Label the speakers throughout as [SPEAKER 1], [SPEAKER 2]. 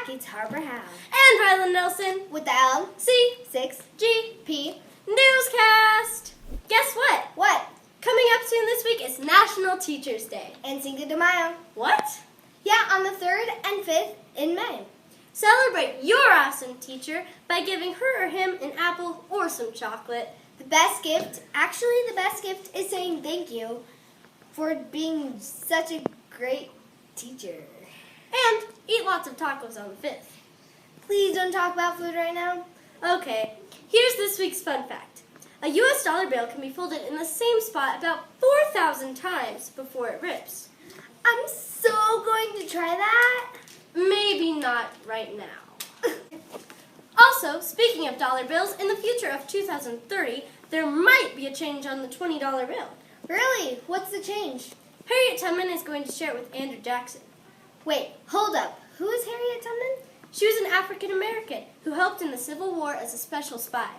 [SPEAKER 1] back, it's Harper Howe.
[SPEAKER 2] And Rylan Nelson
[SPEAKER 1] With the LC6GP
[SPEAKER 2] Newscast. Guess what?
[SPEAKER 1] What?
[SPEAKER 2] Coming up soon this week is National Teachers Day.
[SPEAKER 1] And Cinco de Mayo.
[SPEAKER 2] What?
[SPEAKER 1] Yeah, on the 3rd and 5th in May.
[SPEAKER 2] Celebrate your awesome teacher by giving her or him an apple or some chocolate.
[SPEAKER 1] The best gift is saying thank you for being such a great teacher.
[SPEAKER 2] And eat lots of tacos on the 5th.
[SPEAKER 1] Please don't talk about food right now.
[SPEAKER 2] Okay, here's this week's fun fact. A US dollar bill can be folded in the same spot about 4,000 times before it rips.
[SPEAKER 1] I'm so going to try that.
[SPEAKER 2] Maybe not right now. Also, speaking of dollar bills, in the future of 2030, there might be a change on the $20 bill.
[SPEAKER 1] Really? What's the change?
[SPEAKER 2] Harriet Tubman is going to share it with Andrew Jackson.
[SPEAKER 1] Wait, hold up. Who is Harriet Tubman?
[SPEAKER 2] She was an African American who helped in the Civil War as a special spy.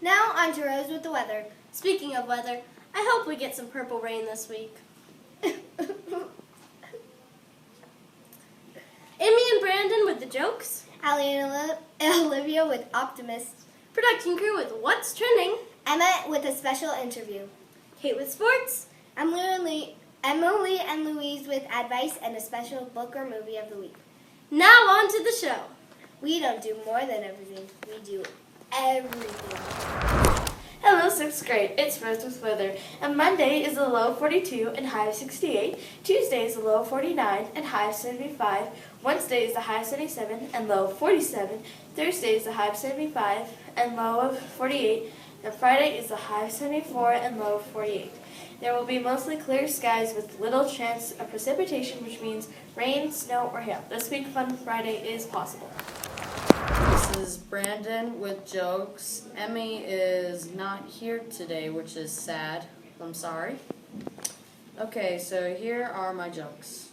[SPEAKER 1] Now on to Rose with the weather.
[SPEAKER 2] Speaking of weather, I hope we get some purple rain this week. Amy and Brandon with the jokes.
[SPEAKER 1] Allie and Olivia with Optimist.
[SPEAKER 2] Production crew with What's Trending.
[SPEAKER 1] Emma with a special interview.
[SPEAKER 2] Kate with sports.
[SPEAKER 1] Emily and Louise with advice and a special book or movie of the week.
[SPEAKER 2] Now on to the show.
[SPEAKER 1] We don't do more than everything. We do everything.
[SPEAKER 3] Hello, 6th grade. It's Rose with weather. And Monday is a low of 42 and high of 68. Tuesday is a low of 49 and high of 75. Wednesday is a high of 77 and low of 47. Thursday is a high of 75 and low of 48. And Friday is a high of 74 and low of 48. There will be mostly clear skies with little chance of precipitation, which means rain, snow, or hail. This week, Fun Friday is possible.
[SPEAKER 4] This is Brandon with jokes. Emmy is not here today, which is sad. I'm sorry. Okay, so here are my jokes.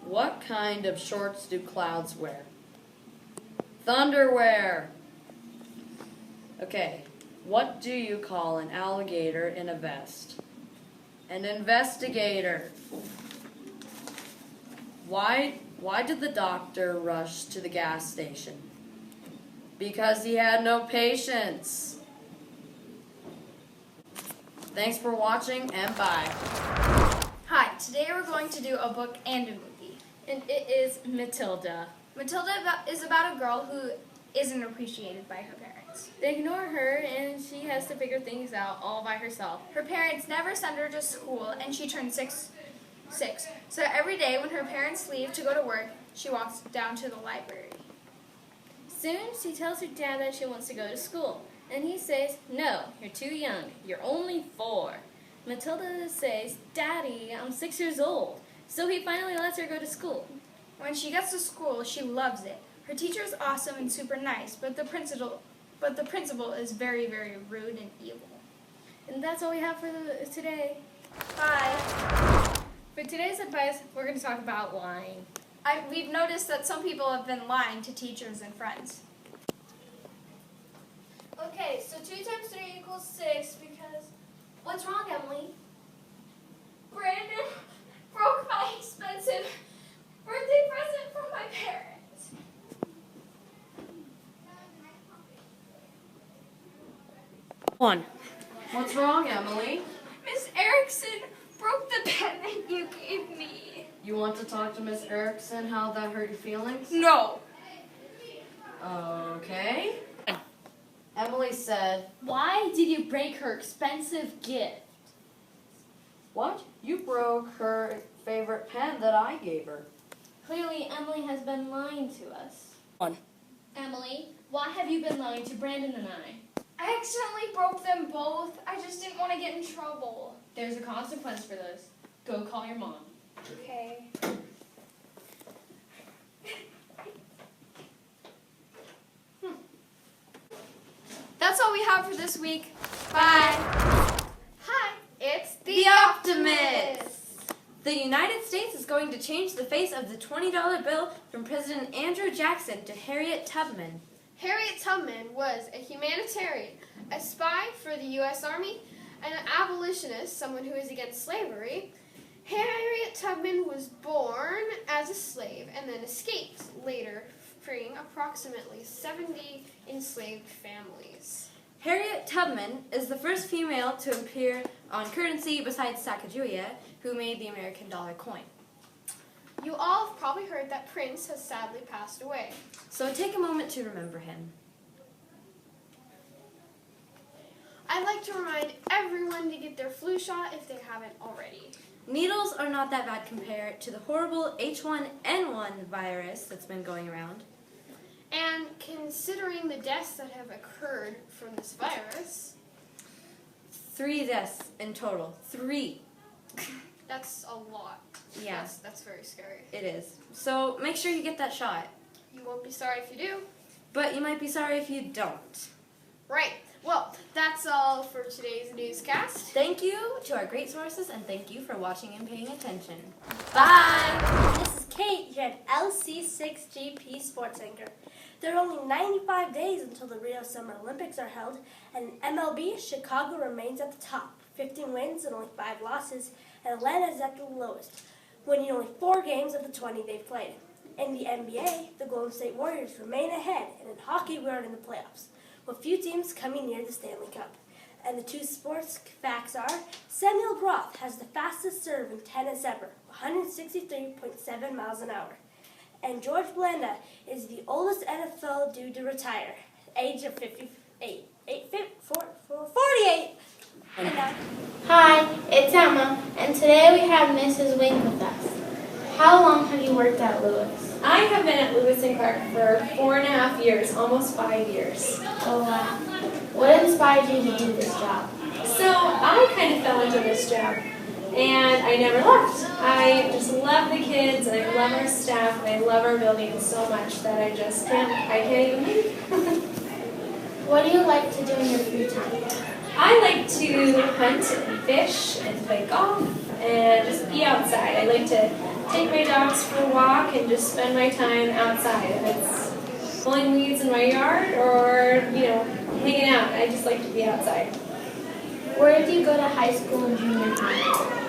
[SPEAKER 4] What kind of shorts do clouds wear? Thunderwear. Okay, what do you call an alligator in a vest? An investigator. Why did the doctor rush to the gas station? Because he had no patience. Thanks for watching and bye.
[SPEAKER 5] Hi, today we're going to do a book and a movie.
[SPEAKER 2] And it is Matilda.
[SPEAKER 5] Matilda is about a girl who isn't appreciated by her parents.
[SPEAKER 2] They ignore her and she has to figure things out all by herself.
[SPEAKER 5] Her parents never send her to school and she turned six. So every day when her parents leave to go to work, she walks down to the library.
[SPEAKER 2] Soon she tells her dad that she wants to go to school. And he says, "No, you're too young. You're only 4. Matilda says, "Daddy, I'm 6 years old." So he finally lets her go to school.
[SPEAKER 5] When she gets to school, she loves it. Her teacher is awesome and super nice, but the principal is very, very rude and evil.
[SPEAKER 2] And that's all we have for today.
[SPEAKER 5] Bye.
[SPEAKER 2] For today's advice, we're going to talk about lying.
[SPEAKER 5] We've noticed that some people have been lying to teachers and friends.
[SPEAKER 2] Okay, so 2 times 3 equals 6 because... What's wrong, Emily?
[SPEAKER 5] Brandon broke my expensive birthday present from my parents.
[SPEAKER 4] What's wrong, Emily?
[SPEAKER 5] Miss Erickson broke the pen that you gave me.
[SPEAKER 4] You want to talk to Miss Erickson how that hurt your feelings?
[SPEAKER 5] No.
[SPEAKER 4] Okay. Emily said,
[SPEAKER 2] Why did you break her expensive gift?
[SPEAKER 4] "What? You broke her favorite pen that I gave her."
[SPEAKER 2] Clearly, Emily has been lying to us. Emily, why have you been lying to Brandon and I?
[SPEAKER 5] I accidentally broke them both. I just didn't want to get in trouble.
[SPEAKER 2] There's a consequence for this. Go call your mom.
[SPEAKER 5] Okay. That's all we have for this week. Bye. Hi, it's
[SPEAKER 2] The Optimists! The United States is going to change the face of the $20 bill from President Andrew Jackson to Harriet Tubman.
[SPEAKER 6] Harriet Tubman was a humanitarian, a spy for the U.S. Army, and an abolitionist, someone who is against slavery. Harriet Tubman was born as a slave and then escaped later freeing approximately 70 enslaved families.
[SPEAKER 3] Harriet Tubman is the first female to appear on currency besides Sacagawea, who made the American dollar coin.
[SPEAKER 6] You all have probably heard that Prince has sadly passed away.
[SPEAKER 3] So take a moment to remember him.
[SPEAKER 6] I'd like to remind everyone to get their flu shot if they haven't already.
[SPEAKER 3] Needles are not that bad compared to the horrible H1N1 virus that's been going around.
[SPEAKER 6] And considering the deaths that have occurred from this virus,
[SPEAKER 3] 3 deaths in total. 3.
[SPEAKER 6] that's a lot.
[SPEAKER 3] Yeah,
[SPEAKER 6] That's very scary.
[SPEAKER 3] it is. So make sure you get that shot.
[SPEAKER 6] You won't be sorry if you do.
[SPEAKER 3] But you might be sorry if you don't.
[SPEAKER 6] Right. Well, that's all for today's newscast.
[SPEAKER 3] Thank you to our great sources, and thank you for watching and paying attention. Bye!
[SPEAKER 7] This is Kate here at LC6GP Sports Anchor. There are only 95 days until the Rio Summer Olympics are held, and in MLB, Chicago remains at the top, 15 wins and only 5 losses, and Atlanta is at the lowest, winning only 4 games of the 20 they've played. In the NBA, the Golden State Warriors remain ahead, and in hockey, we are in the playoffs, with few teams coming near the Stanley Cup. And the 2 sports facts are, Samuel Groth has the fastest serve in tennis ever, 163.7 miles an hour. And George Blanda is the oldest NFL due to retire, age of 48. And now,
[SPEAKER 8] Hi, it's Emma, and today we have Mrs. Wing with us. How long have you worked at Lewis?
[SPEAKER 9] I have been at Lewis & Clark for 4.5 years, almost 5 years.
[SPEAKER 8] Oh wow. What inspired you to do this job?
[SPEAKER 9] So I kind of fell into this job, and I never left. I just love the kids, and I love our staff, and I love our building so much that I can't even leave.
[SPEAKER 8] What do you like to do in your free time?
[SPEAKER 9] I like to hunt and fish and play golf and just be outside. I like to take my dogs for a walk and just spend my time outside. If it's pulling weeds in my yard or, hanging out, I just like to be outside.
[SPEAKER 8] Where did you go to high school and junior high?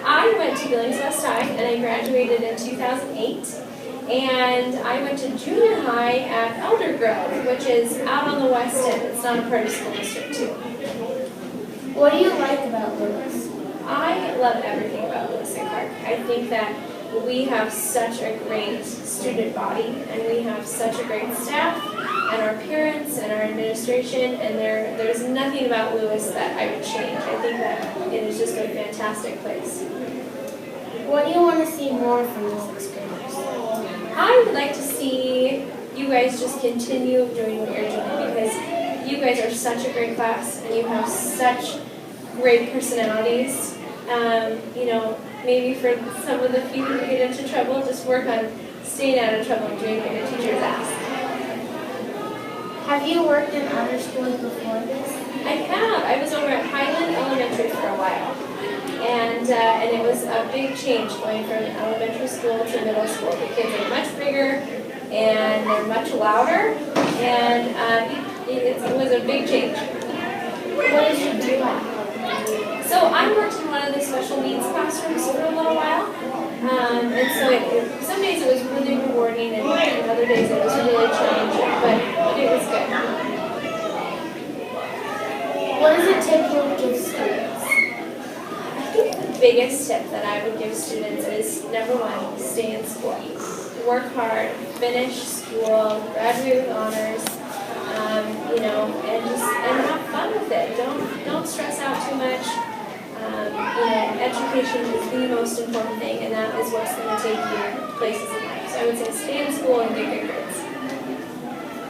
[SPEAKER 9] I went to Billings West High and I graduated in 2008. And I went to junior high at Elder Grove, which is out on the west end. It's not a part of school district too.
[SPEAKER 8] What do you like about Lewis?
[SPEAKER 9] I love everything about Lewis & Clark. I think that we have such a great student body, and we have such a great staff, and our parents, and our administration, and there's nothing about Lewis that I would change. I think that it is just a fantastic place.
[SPEAKER 8] What do you want to see more from this experience?
[SPEAKER 9] I would like to see you guys just continue doing what you're doing, because you guys are such a great class, and you have such great personalities. Maybe for some of the few who get into trouble, just work on staying out of trouble and doing what your teachers ask.
[SPEAKER 8] Have you worked in other schools before this?
[SPEAKER 9] I have. I was over at Highland Elementary for a while. And it was a big change going from elementary school to middle school. The kids are much bigger and they're much louder, and it was a big change.
[SPEAKER 8] What did you do at?
[SPEAKER 9] So I worked in one of the special needs classrooms for a little while, and so some days it was really rewarding, and other days it was really challenging, but it was good.
[SPEAKER 8] What is a tip you would give students?
[SPEAKER 9] I think the biggest tip that I would give students is, number 1, stay in school. Work hard, finish school, graduate with honors, and have fun with it. Don't stress out too much. Education is the most important thing, and that is what's going to take you places in life. So I would say stay in school and get good grades.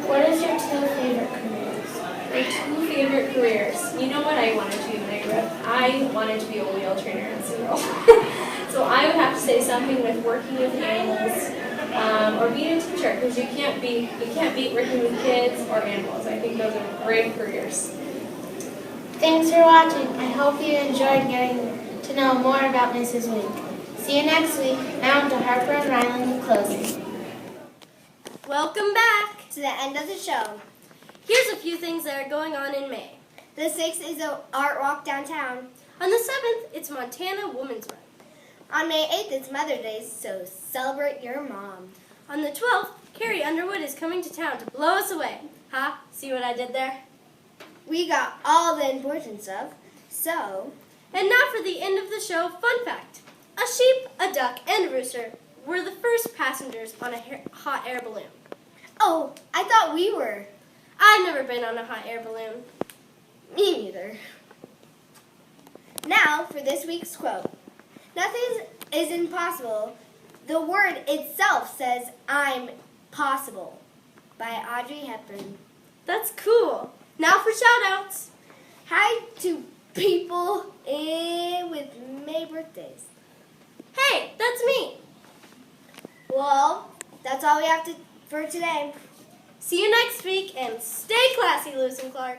[SPEAKER 8] What is your 2 favorite careers?
[SPEAKER 9] My 2 favorite careers. You know what I wanted to be when I grew up? I wanted to be a wheel trainer in Seattle. So I would have to say something with working with animals, or being a teacher, because you can't beat working with kids or animals. I think those are great careers.
[SPEAKER 8] Thanks for watching. I hope you enjoyed getting to know more about Mrs. Wink. See you next week. Now to Harper and Ryland with closing.
[SPEAKER 1] Welcome back to the end of the show.
[SPEAKER 7] here's a few things that are going on in May.
[SPEAKER 1] The 6th is an art walk downtown.
[SPEAKER 7] On the 7th, it's Montana Women's Run.
[SPEAKER 1] On May 8th, it's Mother's Day, so celebrate your mom.
[SPEAKER 7] On the 12th, Carrie Underwood is coming to town to blow us away. Ha, see what I did there?
[SPEAKER 1] We got all the important stuff, so...
[SPEAKER 7] And now for the end of the show, fun fact. A sheep, a duck, and a rooster were the first passengers on a hot air balloon.
[SPEAKER 1] Oh, I thought we were.
[SPEAKER 7] I've never been on a hot air balloon.
[SPEAKER 1] Me neither. Now for this week's quote. Nothing is impossible. The word itself says, I'm possible. By Audrey Hepburn.
[SPEAKER 7] That's cool. Now for shout-outs.
[SPEAKER 1] Hi to people with May birthdays.
[SPEAKER 7] Hey, that's me.
[SPEAKER 1] Well, that's all we have for today.
[SPEAKER 7] See you next week, and stay classy, Lewis and Clark.